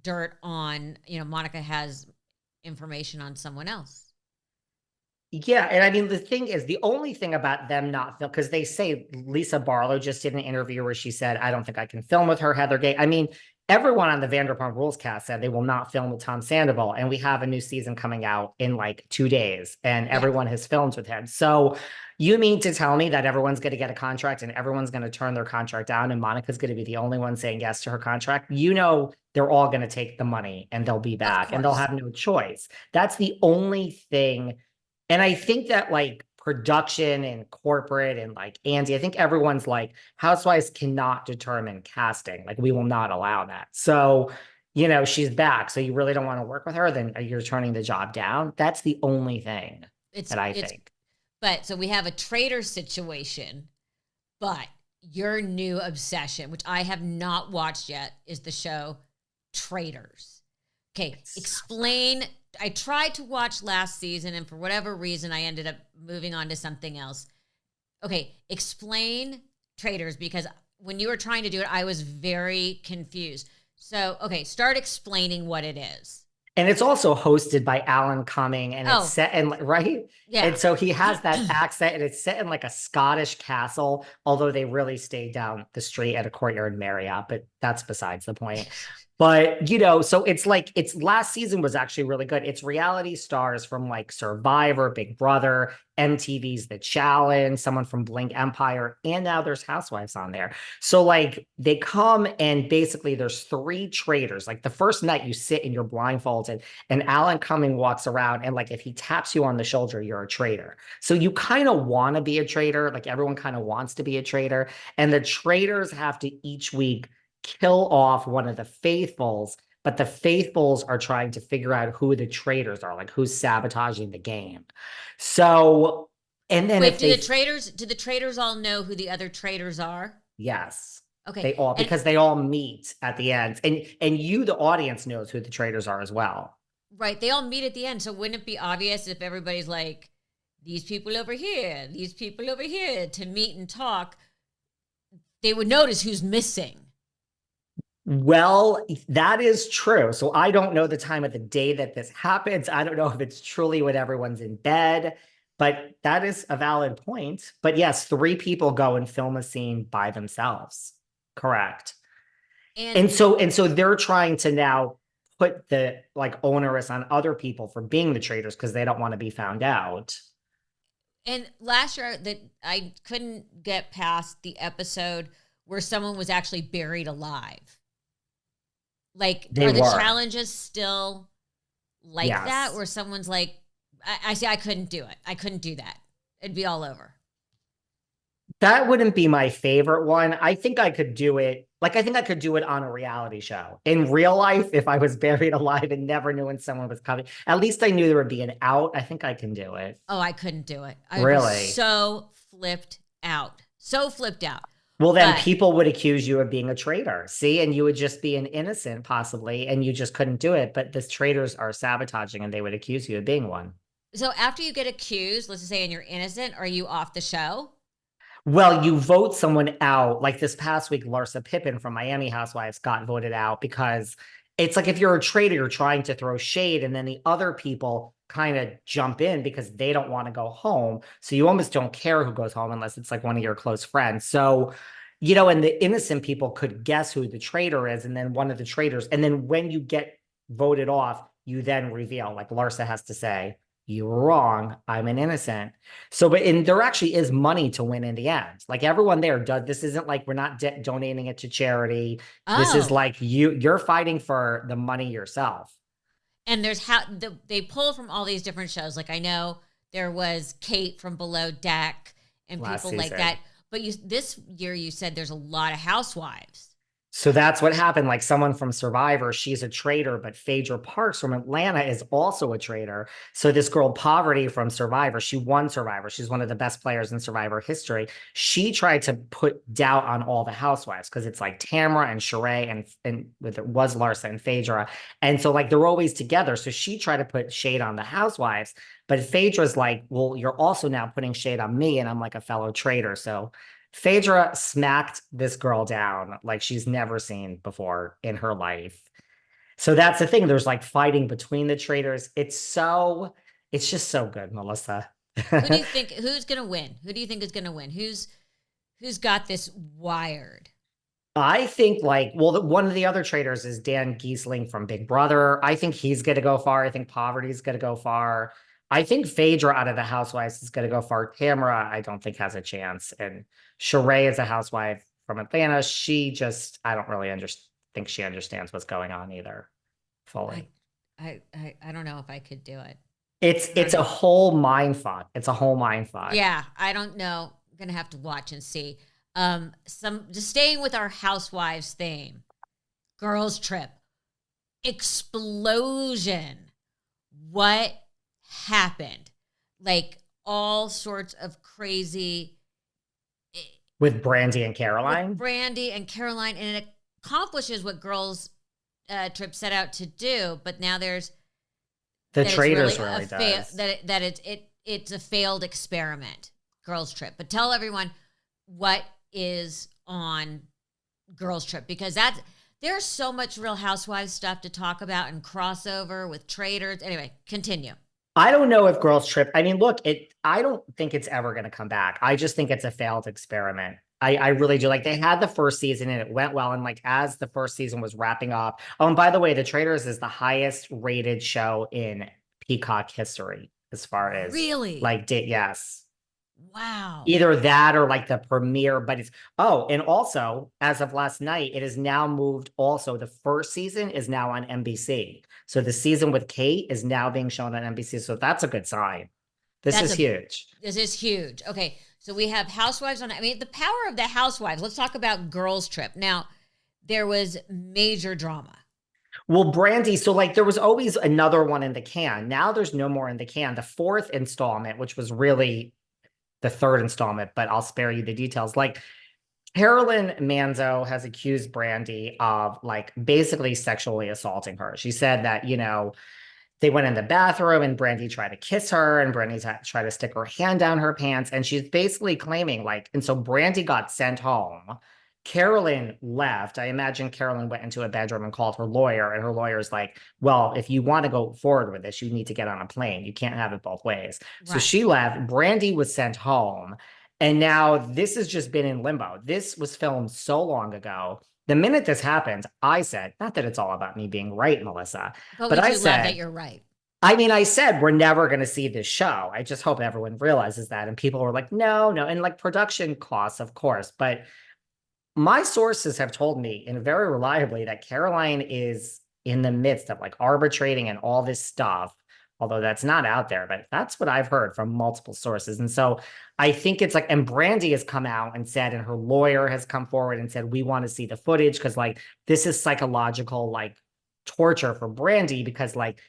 dirt on, Monica has information on someone else. Yeah, and I mean the thing is, the only thing about them not film, because they say Lisa Barlow just did an interview where she said, "I don't think I can film with her, Heather Gay." I mean, everyone on the Vanderpump Rules cast said they will not film with Tom Sandoval, and we have a new season coming out in like 2 days, and Yeah. everyone has filmed with him. So, you mean to tell me that everyone's going to get a contract and everyone's going to turn their contract down, and Monica's going to be the only one saying yes to her contract? They're all going to take the money and they'll be Of back and they'll course. have no choice. That's the only thing. And I think that like production and corporate and like Andy, I think everyone's like, Housewives cannot determine casting. Like, we will not allow that. So, she's back. So you really don't want to work with her, then you're turning the job down. That's the only thing It's, that I it's, think. but so we have a traitor situation, but your new obsession, which I have not watched yet, is the show Traitors. Okay, explain. I tried to watch last season, and for whatever reason, I ended up moving on to something else. Okay, explain Traitors, because when you were trying to do it, I was very confused. So, okay, start explaining what it is. And it's also hosted by Alan Cumming, and it's set in, right? Yeah. And so he has that accent, and it's set in like a Scottish castle, although they really stayed down the street at a Courtyard Marriott, but that's besides the point. But, so it's last season was actually really good. It's reality stars from like Survivor, Big Brother, MTV's The Challenge, someone from Blink Empire, and now there's Housewives on there. So like they come and basically there's 3 traitors. Like the first night you sit and you're blindfolded and Alan Cumming walks around, and like if he taps you on the shoulder, you're a traitor. So you kind of want to be a traitor. Like everyone kind of wants to be a traitor. And the traitors have to each week kill off one of the faithfuls, but the faithfuls are trying to figure out who the traitors are, like who's sabotaging the game. So, and then Wait, if they, do the traitors all know who the other traitors are? yes, Okay. they all, And because they all meet at the end, and you, the audience, knows who the traitors are as well. right, they all meet at the end. So wouldn't it be obvious if everybody's like, these people over here, these people over here, to meet and talk, they would notice who's missing. Well, that is true. So I don't know the time of the day that this happens. I don't know if it's truly when everyone's in bed, but that is a valid point. But yes, 3 people go and film a scene by themselves. Correct. And And so they're trying to now put the like onerous on other people for being the traitors because they don't want to be found out. and last year that I couldn't get past the episode where someone was actually buried alive. Like, They are the were. challenges still like that? Yes. Where someone's like, I see, I couldn't do it. I couldn't do that. It'd be all over. That wouldn't be my favorite one. I think I could do it. Like, I think I could do it on a reality show. In real life, if I was buried alive and never knew when someone was coming, at least I knew there would be an out. I think I can do it. Oh, I couldn't do it. I would be Really? so flipped out. So flipped out. Well, then But people would accuse you of being a traitor. See, and you would just be an innocent, possibly, and you just couldn't do it. But the traitors are sabotaging and they would accuse you of being one. so after you get accused, let's just say, and you're innocent, are you off the show? Well, you vote someone out. Like this past week, Larsa Pippen from Miami Housewives got voted out because it's like if you're a traitor, you're trying to throw shade, and then the other people kind of jump in because they don't want to go home. So you almost don't care who goes home unless it's like one of your close friends. So, and the innocent people could guess who the traitor is, and then one of the traitors. And then when you get voted off, you then reveal, like Larsa has to say, "You were wrong. I'm an innocent." So, and there actually is money to win in the end. Like everyone there does. This isn't like we're not donating it to charity. This is Oh, like you're fighting for the money yourself. and they pull from all these different shows. Like, I know there was Kate from Below Deck and Last people like season. that. But this year you said there's a lot of housewives. So that's what happened. Like someone from Survivor, she's a traitor, but Phaedra Parks from Atlanta is also a traitor. So this girl Poverty from Survivor, she won Survivor. She's one of the best players in Survivor history. She tried to put doubt on all the housewives because it's like Tamara and Sheree and with it was Larsa and Phaedra. And so like they're always together. So she tried to put shade on the housewives, but Phaedra's like, well, you're also now putting shade on me, and I'm like a fellow traitor. So Phaedra smacked this girl down like she's never seen before in her life. So that's the thing. There's like fighting between the traitors. It's just so good, Melissa. Who do you think who's gonna win? Who do you think is gonna win? Who's got this wired? I think like, well, one of the other traders is Dan Giesling from Big Brother. I think he's going to go far. I think Poverty's going to go far. I think Phaedra out of the Housewives is going to go far. Tamara, I don't think has a chance. And Sheree is a housewife from Atlanta. I don't really think she understands what's going on either I, fully. I don't know if I could do it. It's a whole mind fuck. It's a whole mind fuck. Yeah, I don't know. I'm gonna have to watch and see. Some just staying with our housewives theme. Girls trip. Explosion. What happened? Like all sorts of crazy With Brandi and with Caroline. Brandi and Caroline, and it accomplishes what girls trip set out to do, but now there's The that it's really Traitors really does. it's a failed experiment, girls trip. But tell everyone what is on girls trip, because there's so much Real Housewives stuff to talk about and crossover with Traitors. Anyway, continue. I don't know if Girls Trip. I mean, look, I don't think it's ever going to come back. I just think it's a failed experiment. I really do. Like they had the first season and it went well. And like as the first season was wrapping up. Oh, and by the way, The Traitors is the highest rated show in Peacock history as far as Really? like yes. Wow. Either that or like the premiere, but and also as of last night, it is now moved. Also, the first season is now on NBC. So the season with Kate is now being shown on NBC. So that's a good sign. This That's is a huge. This is huge. Okay, so we have Housewives on. I mean, the power of the Housewives. Let's talk about Girls Trip. Now, there was major drama. Well, Brandi, so like there was always another one in the can. Now there's no more in the can. The fourth installment, which was really the third installment, but I'll spare you the details. Like Carolyn Manzo has accused Brandi of like basically sexually assaulting her. She said that, they went in the bathroom and Brandi tried to kiss her and Brandi tried to stick her hand down her pants. And she's basically claiming like, and so Brandi got sent home. Carolyn left. I imagine Carolyn went into a bedroom and called her lawyer, and her lawyer's like, well, if you want to go forward with this, you need to get on a plane. You can't have it both ways. So Right. she left. Brandi was sent home. And now this has just been in limbo. This was filmed so long ago. The minute this happened, I said, not that it's all about me being right, Melissa, But but we I do love that said, you're right. I said, we're never going to see this show. I just hope everyone realizes that. And people were like, no, no. And like production costs, of course. But my sources have told me, and very reliably, that Caroline is in the midst of like arbitrating and all this stuff, although that's not out there, but that's what I've heard from multiple sources. And so I think it's like, and Brandi has come out and said, and her lawyer has come forward and said, we want to see the footage because like this is psychological, like torture for Brandi because like